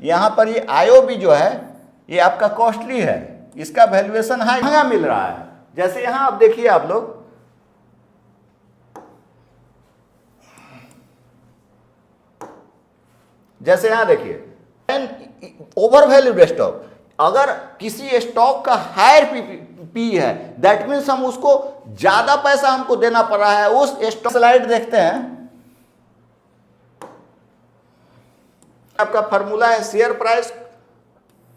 यहाँ पर ये IOB जो है ये आपका कॉस्टली है, इसका वैल्यूएशन हाई महंगा मिल रहा है। जैसे यहाँ आप देखिए, आप लोग जैसे यहाँ देखिए ओवर वैल्यूड स्टॉक, अगर किसी स्टॉक का हायर पी है दैट मीन्स हम उसको ज्यादा पैसा हमको देना पड़ रहा है उस स्टॉक। स्लाइड देखते हैं, आपका फॉर्मूला है share price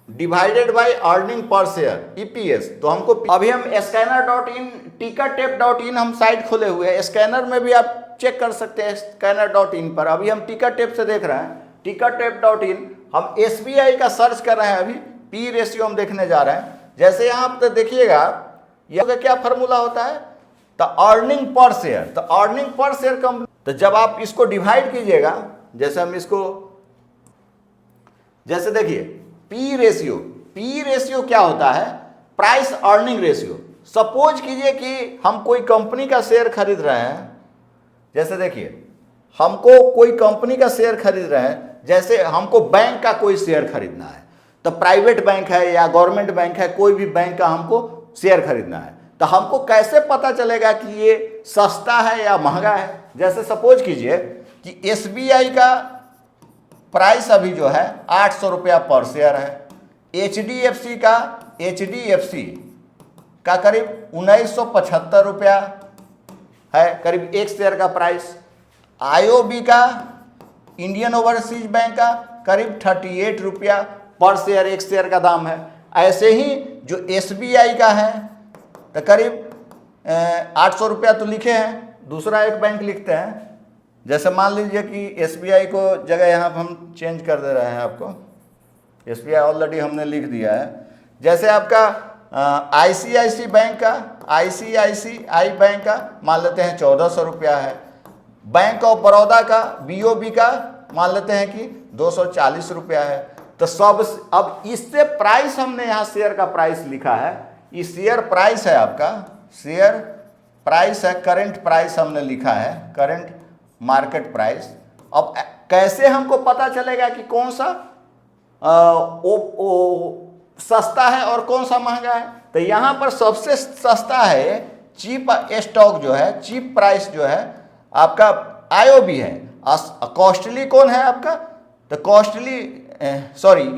divided by earning per share EPS। तो हमको अभी हम scanner.in tickettap.in हम साइट खोले हुए हैं, स्कैनर में भी आप चेक कर सकते हैं scanner.in पर। अभी हम टिकटटेप से देख रहे हैं, tickettap.in। हम SBI का सर्च कर रहे हैं, अभी P रेशियो हम देखने जा रहे हैं। जैसे यहाँ आप तो देखिएगा यह क्या फॉर्मूला होता है, तो अर्निंग पर शेयर। तो अर्निंग पर शेयर कम, तो जब आप इसको डिवाइड कीजिएगा, जैसे हम इसको, जैसे देखिए P रेशियो क्या होता है, प्राइस अर्निंग रेशियो। सपोज कीजिए कि हम कोई कंपनी का शेयर खरीद रहे हैं, जैसे देखिए हमको कोई कंपनी का शेयर खरीद रहे हैं, जैसे हमको बैंक का कोई शेयर खरीदना है, तो प्राइवेट बैंक है या गवर्नमेंट बैंक है, कोई भी बैंक का हमको शेयर खरीदना है, तो हमको कैसे पता चलेगा कि ये सस्ता है या महंगा है। जैसे सपोज कीजिए कि SBI का प्राइस अभी जो है 800 रुपया पर शेयर है, HDFC का करीब 1975 रुपया है करीब एक शेयर का प्राइस, IOB का इंडियन ओवरसीज बैंक का करीब 38 रुपया पर शेयर एक शेयर का दाम है। ऐसे ही जो SBI का है तो करीब 800 रुपया तो लिखे हैं, दूसरा एक बैंक लिखते हैं। जैसे मान लीजिए कि SBI को जगह यहाँ पर हम चेंज कर दे रहे हैं, आपको SBI ऑलरेडी हमने लिख दिया है। जैसे आपका ICICI बैंक का, ICICI बैंक का मान लेते हैं 1400 रुपया है, बैंक ऑफ बड़ौदा का BOB का मान लेते हैं कि 240 रुपया है। तो सब अब इससे प्राइस हमने यहाँ शेयर का प्राइस लिखा है, ये शेयर प्राइस है आपका, शेयर प्राइस है, करंट प्राइस हमने लिखा है, करंट मार्केट प्राइस। अब कैसे हमको पता चलेगा कि कौन सा सस्ता है और कौन सा महंगा है, तो यहाँ पर सबसे सस्ता है चीप स्टॉक जो है, चीप प्राइस जो है आपका IOB है। कॉस्टली कौन है आपका, तो कॉस्टली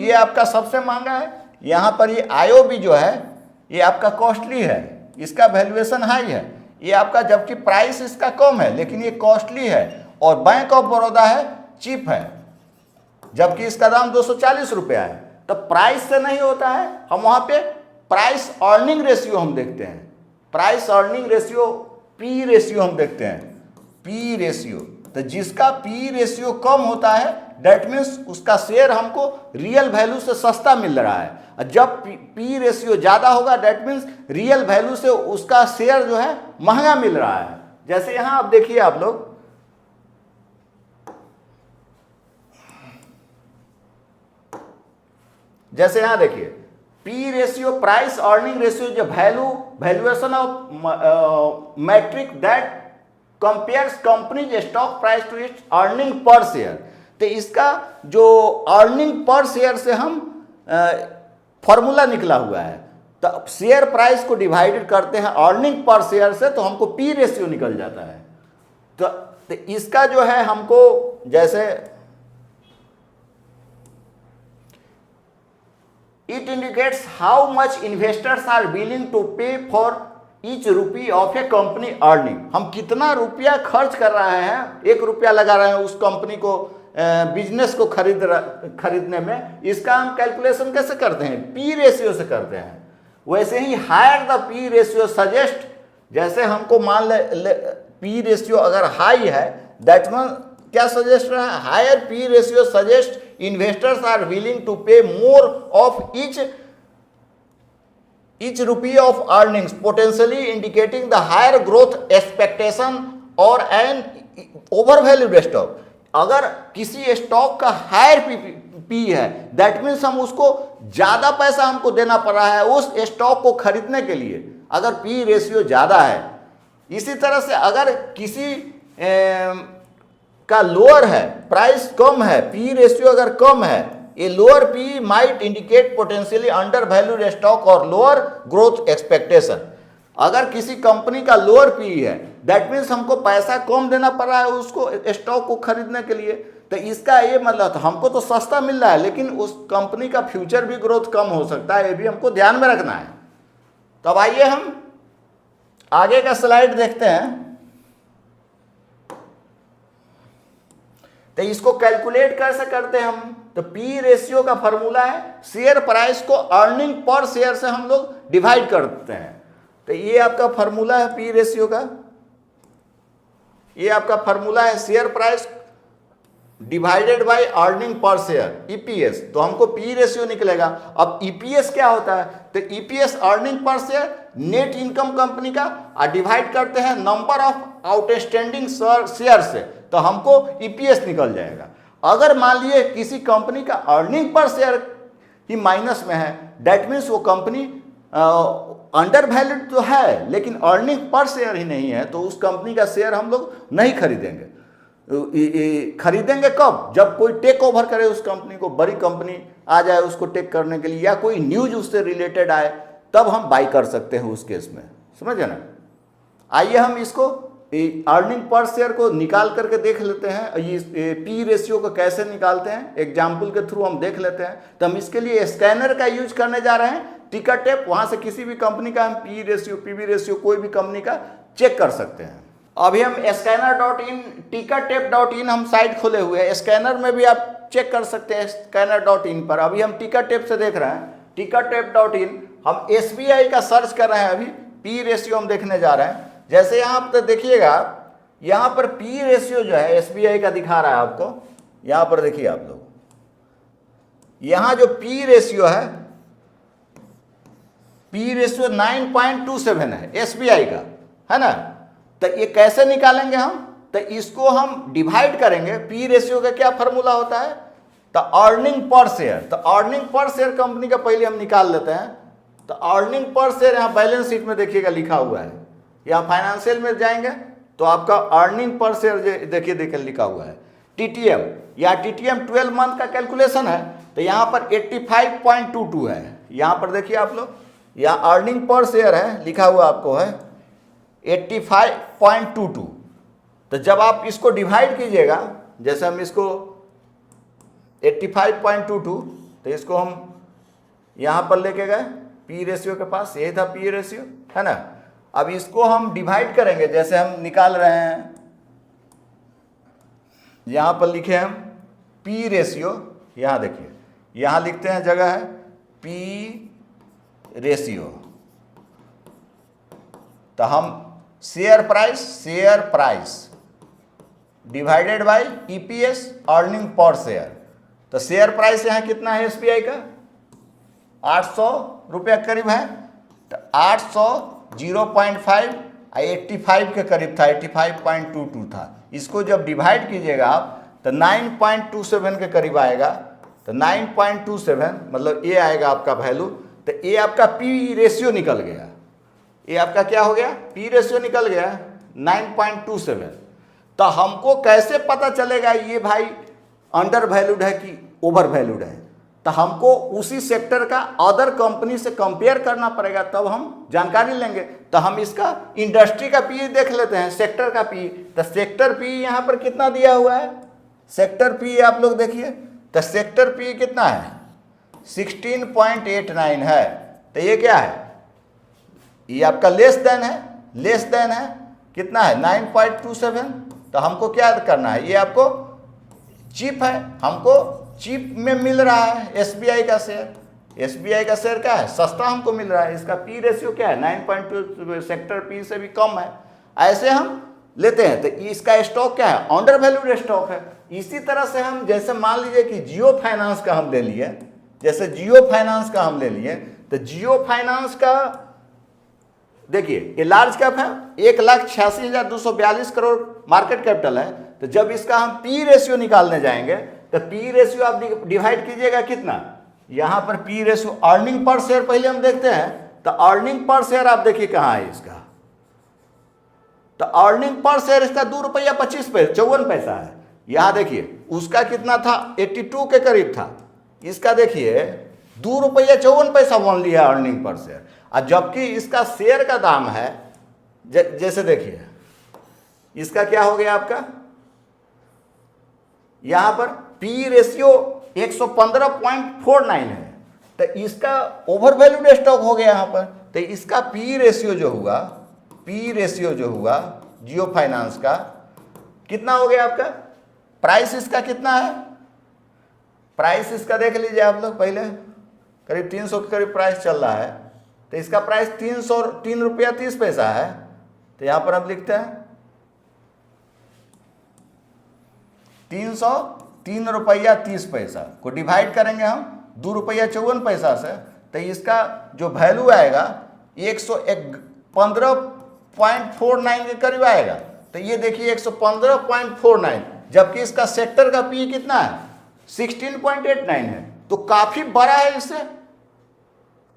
ये आपका सबसे महंगा है। यहाँ पर ये IOB जो है ये आपका कॉस्टली है, इसका वैल्यूएशन हाई है, ये आपका जबकि प्राइस इसका कम है लेकिन ये कॉस्टली है। और बैंक ऑफ बड़ौदा है चीप है, जबकि इसका दाम 240 रुपया है। तो प्राइस से नहीं होता है, हम वहाँ पे प्राइस अर्निंग रेशियो हम देखते हैं, price earning ratio P ratio हम देखते हैं, P रेशियो। तो जिसका P रेशियो कम होता है दैट मीन्स उसका शेयर हमको रियल वैल्यू से सस्ता मिल रहा है, और जब P रेशियो ज़्यादा होगा दैट मीन्स रियल वैल्यू से उसका शेयर जो है महंगा मिल रहा है। जैसे यहाँ आप देखिए, आप लोग जैसे यहाँ देखिए P ratio price earning ratio, जो valuation of metric that compares company stock price to its earning per share. तो इसका जो अर्निंग पर शेयर से हम फॉर्मूला निकला हुआ है, तो शेयर प्राइस को डिवाइडेड करते हैं अर्निंग पर शेयर से, तो हमको P रेशियो निकल जाता है। तो इसका जो है हमको, जैसे it indicates how much investors are willing to pay for each rupee of a company earning। हम कितना रुपया खर्च कर रहे हैं, 1 रुपया लगा रहे हैं उस कंपनी को बिजनेस को खरीदने में, इसका हम कैलकुलेशन कैसे करते हैं, P रेशियो से करते हैं। वैसे ही higher the P ratio suggest, जैसे हमको मान ले P रेशियो अगर हाई है दैट मीन क्या सजेस्ट रहा है, higher P ratio suggest investors are willing to pay more of each rupee of earnings, potentially indicating the higher growth expectation or an overvalued stock। अगर किसी stock का higher P है that means हम उसको ज़्यादा पैसा हमको देना पड़ रहा है उस स्टॉक को खरीदने के लिए, अगर P रेशियो ज़्यादा है। इसी तरह से अगर किसी का लोअर है, प्राइस कम है, P रेशियो अगर कम है a lower P might indicate potentially under valued stock और लोअर ग्रोथ एक्सपेक्टेशन। अगर किसी कंपनी का लोअर पी है, दैट मीन्स हमको पैसा कम देना पड़ रहा है उसको स्टॉक को खरीदने के लिए, तो इसका ये मतलब तो हमको तो सस्ता मिल रहा है लेकिन उस कंपनी का फ्यूचर भी ग्रोथ कम हो सकता है, ये भी हमको ध्यान में रखना है। तो अब आइए हम आगे का स्लाइड देखते हैं। तो इसको कैलकुलेट कैसे करते हैं हम, तो पी रेशियो का फॉर्मूला है शेयर प्राइस को अर्निंग पर शेयर से हम लोग डिवाइड करते हैं। तो ये आपका फॉर्मूला है पी रेशियो का, ये आपका फॉर्मूला है share price divided by earning per share EPS. तो हमको पी रेशियो निकलेगा। अब ईपीएस क्या होता है, तो EPS earning per share net income company का और डिवाइड करते हैं नंबर ऑफ आउटस्टैंडिंग शेयर से, तो हमको ईपीएस निकल जाएगा। अगर मान लिए किसी कंपनी का अर्निंग पर शेयर ही माइनस में है, दैट मीन्स वो कंपनी अंडर वैल्यूड तो है लेकिन अर्निंग पर शेयर ही नहीं है, तो उस कंपनी का शेयर हम लोग नहीं खरीदेंगे। खरीदेंगे कब, जब कोई टेक ओवर करे उस कंपनी को, बड़ी कंपनी आ जाए उसको टेक करने के लिए या कोई न्यूज उससे रिलेटेड आए, तब हम बाई कर सकते हैं उस केस में, समझे ना। आइए हम इसको अर्निंग पर शेयर को निकाल करके देख लेते हैं, ये पी रेशियो को कैसे निकालते हैं एग्जाम्पल के थ्रू हम देख लेते हैं। तो हम इसके लिए स्कैनर का यूज करने जा रहे हैं, टिकट टेप, वहां से किसी भी कंपनी का हम पी रेशियो पीवी रेशियो कोई भी कंपनी का चेक कर सकते हैं। अभी हम scanner.in tickettap.in हम साइट खोले हुए हैं, स्कैनर में भी आप चेक कर सकते हैं scanner.in पर। अभी हम टिकट टेप से देख रहे हैं, tickettap.in हम SBI का सर्च कर रहे हैं, अभी पी रेशियो हम देखने जा रहे हैं। जैसे यहाँ पर देखिएगा, यहाँ पर पी रेशियो जो है SBI का दिखा रहा है आपको, यहाँ पर देखिए आप लोग, यहाँ जो पी रेशियो पी रेशियो 9.27 है SBI का, है ना। तो ये कैसे निकालेंगे हम, तो इसको हम डिवाइड करेंगे। पी रेशियो का क्या फॉर्मूला होता है, तो अर्निंग पर शेयर। तो अर्निंग पर शेयर कंपनी का पहले हम निकाल लेते हैं। तो अर्निंग पर शेयर यहाँ बैलेंस शीट में देखिएगा लिखा हुआ है, यहाँ फाइनेंशियल में जाएंगे तो आपका अर्निंग पर शेयर देखिए लिखा हुआ है TTM, या TTM 12 मंथ का कैलकुलेशन है। तो यहाँ पर 85.22 है, यहाँ पर देखिए आप लोग, यहाँ अर्निंग पर शेयर है लिखा हुआ आपको है 85.22। तो जब आप इसको डिवाइड कीजिएगा, जैसे हम इसको 85.22, तो इसको हम यहाँ पर लेके गए पी रेशियो के पास, यही था पी रेशियो, है ना। अब इसको हम डिवाइड करेंगे, जैसे हम निकाल रहे हैं, यहाँ पर लिखे हम पी रेशियो, यहाँ देखिए, यहाँ लिखते हैं जगह है पी रेशियो। तो हम share price divided by EPS earning per share. तो शेयर प्राइस यहाँ कितना है SBI का, 800 रुपया करीब है। तो 800 0.5 85 के करीब था, 85.22 था। इसको जब डिवाइड कीजिएगा आप तो 9.27 के करीब आएगा। तो 9.27 मतलब ये आएगा आपका वैल्यू। तो ये आपका पी रेशियो निकल गया, ये आपका क्या हो गया, पी रेशियो निकल गया 9.27। तो हमको कैसे पता चलेगा ये भाई अंडर वैल्यूड है कि ओवर वैल्यूड है, तो हमको उसी सेक्टर का अदर कंपनी से कंपेयर करना पड़ेगा, तब हम जानकारी लेंगे। तो हम इसका इंडस्ट्री का पी देख लेते हैं, सेक्टर का पी। तो सेक्टर पी यहाँ पर कितना दिया हुआ है, सेक्टर पी आप लोग देखिए, तो सेक्टर पी कितना है 16.89 है। तो ये क्या है, ये आपका लेस देन है कितना है 9.27। तो हमको क्या करना है, ये आपको चीप है, हमको चीप में मिल रहा है SBI का शेयर। SBI का शेयर क्या है, सस्ता हमको मिल रहा है, इसका पी रेशियो क्या है 9.2, सेक्टर पी से भी कम है। ऐसे हम लेते हैं। तो इसका स्टॉक क्या है, अंडर वैल्यूड स्टॉक है। इसी तरह से हम जैसे मान लीजिए कि जियो फाइनेंस का हम ले लिए, जैसे जियो फाइनेंस का हम ले लिए, तो जियो फाइनेंस का देखिए ये लार्ज कैप है, 1,86,242 करोड़ मार्केट कैपिटल है। तो जब इसका हम पी रेशियो निकालने जाएंगे तो पी रेशियो आप डिवाइड कीजिएगा कितना, यहाँ पर P ratio earning per share पहले हम देखते हैं। तो अर्निंग पर शेयर आप देखिए कहाँ है इसका, तो अर्निंग पर शेयर इसका 2 रुपया 25 पैसे 54 पैसा है। यहाँ देखिए उसका कितना था 82 के करीब था, इसका देखिए 2 रुपया 54 पैसा वन लिया अर्निंग पर शेयर, और जबकि इसका शेयर का दाम है जैसे देखिए इसका क्या हो गया आपका, यहां पर पी रेशियो 115.49 है, तो इसका ओवर वैल्यूड स्टॉक हो गया यहां पर। तो इसका पी रेशियो जो हुआ जियो फाइनेंस का कितना हो गया आपका, प्राइस इसका कितना है, प्राइस इसका देख लीजिए आप लोग, पहले करीब 300 के करीब प्राइस चल रहा है, तो इसका प्राइस 303 रुपया 30 पैसा है। तो यहां पर हम लिखते हैं 303 रुपया 30 पैसा को डिवाइड करेंगे हम 2 रुपया 54 पैसा से, तो इसका जो वैल्यू आएगा 115.49 के करीब आएगा। तो ये देखिए 115.49, जबकि इसका सेक्टर का पी कितना है 16.89 है, तो काफी बड़ा है, इससे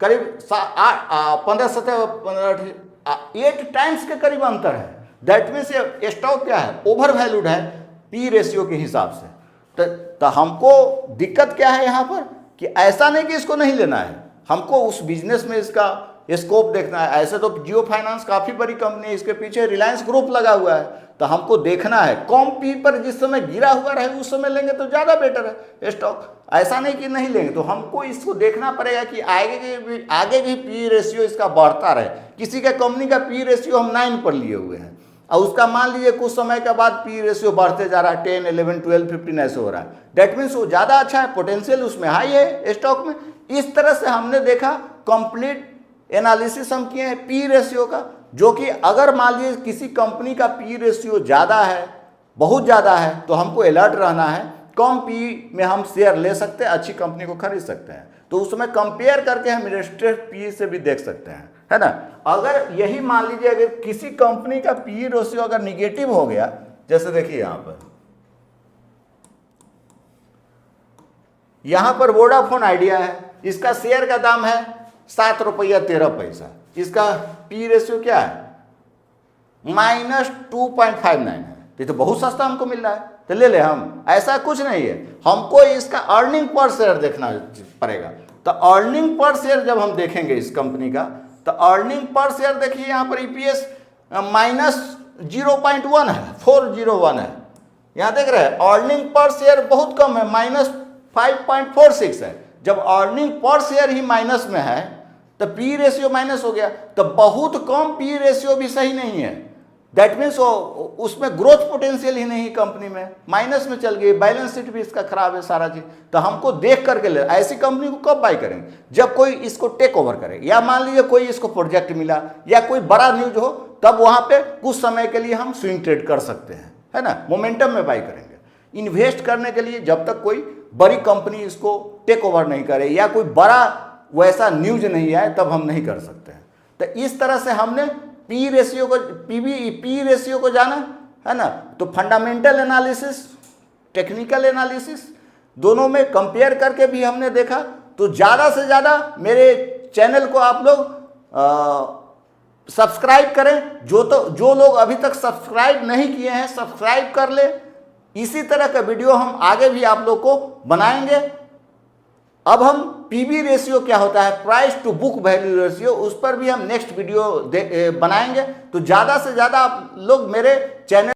करीब 8 टाइम्स के करीब अंतर है। दैट मीन्स ये स्टॉक क्या है, ओवर वैल्यूड है पी रेशियो के हिसाब से। तो हमको दिक्कत क्या है यहाँ पर कि ऐसा नहीं कि इसको नहीं लेना है, हमको उस बिजनेस में इसका स्कोप देखना है। ऐसे तो जियो फाइनेंस काफ़ी बड़ी कंपनी है, इसके पीछे रिलायंस ग्रुप लगा हुआ है, तो हमको देखना है कम पी पर जिस समय गिरा हुआ रहे उस समय लेंगे तो ज़्यादा बेटर है स्टॉक, ऐसा नहीं कि नहीं लेंगे। तो हमको इसको देखना पड़ेगा कि आगे भी पी रेशियो इसका बढ़ता रहे। किसी का कंपनी का पी रेशियो हम 9 पर लिए हुए हैं और उसका मान लीजिए कुछ समय के बाद पी रेशियो बढ़ते जा रहा है, 10, 11, 12, 15 ऐसे हो रहा है, डेट मीन्स वो ज़्यादा अच्छा है, पोटेंशियल उसमें हाई है स्टॉक में। इस तरह से हमने देखा, कंप्लीट एनालिसिस हम किए हैं पी रेशियो का, जो कि अगर मान लीजिए किसी कंपनी का पी रेशियो ज़्यादा है, बहुत ज़्यादा है, तो हमको अलर्ट रहना है। कम पी में हम शेयर ले सकते हैं, अच्छी कंपनी को खरीद सकते हैं, तो उस समय कंपेयर करके हम रजिस्टर्ड पी से भी देख सकते हैं, है ना। अगर यही मान लीजिए अगर किसी कंपनी का पी रेशियो अगर निगेटिव हो गया, जैसे देखिए यहां पर वोडाफोन आइडिया है, इसका शेयर का दाम है 7 रुपया 13 पैसा, इसका पी रेशियो क्या है -2.59 है, ये तो बहुत सस्ता हमको मिल रहा है, तो ले ले हम। ऐसा कुछ नहीं है, हमको इसका अर्निंग पर शेयर देखना पड़ेगा। तो अर्निंग पर शेयर जब हम देखेंगे इस कंपनी का, तो अर्निंग पर शेयर देखिए यहाँ पर ईपीएस -0.1 है, 401 है, यहाँ देख रहे हैं अर्निंग पर शेयर बहुत कम है, -5.46 है। जब अर्निंग पर शेयर ही माइनस में है तो पी रेशियो माइनस हो गया, तो बहुत कम पी रेशियो भी सही नहीं है। दैट मीन्स उसमें ग्रोथ पोटेंशियल ही नहीं, कंपनी में माइनस में चल गई, बैलेंस शीट भी इसका खराब है सारा चीज। तो हमको देख करके ले, ऐसी कंपनी को कब बाई करेंगे, जब कोई इसको टेक ओवर करे, या मान लीजिए कोई इसको प्रोजेक्ट मिला या कोई बड़ा न्यूज हो, तब वहां पे कुछ समय के लिए हम स्विंग ट्रेड कर सकते हैं, है ना, मोमेंटम में बाई करेंगे। इन्वेस्ट करने के लिए जब तक कोई बड़ी कंपनी इसको टेक ओवर नहीं करे या कोई बड़ा वैसा न्यूज नहीं आए, तब हम नहीं कर सकते हैं। तो इस तरह से हमने पी रेशियो को पी रेशियो को जाना, है ना। तो फंडामेंटल एनालिसिस, टेक्निकल एनालिसिस दोनों में कंपेयर करके भी हमने देखा। तो ज़्यादा से ज़्यादा मेरे चैनल को आप लोग सब्सक्राइब करें। जो लोग अभी तक सब्सक्राइब नहीं किए हैं, सब्सक्राइब कर ले। इसी तरह का वीडियो हम आगे भी आप लोग को बनाएंगे। अब हम पीबी रेशियो क्या होता है, price to book value ratio, उस पर भी हम नेक्स्ट वीडियो बनाएंगे। तो ज़्यादा से ज़्यादा आप लोग मेरे चैनल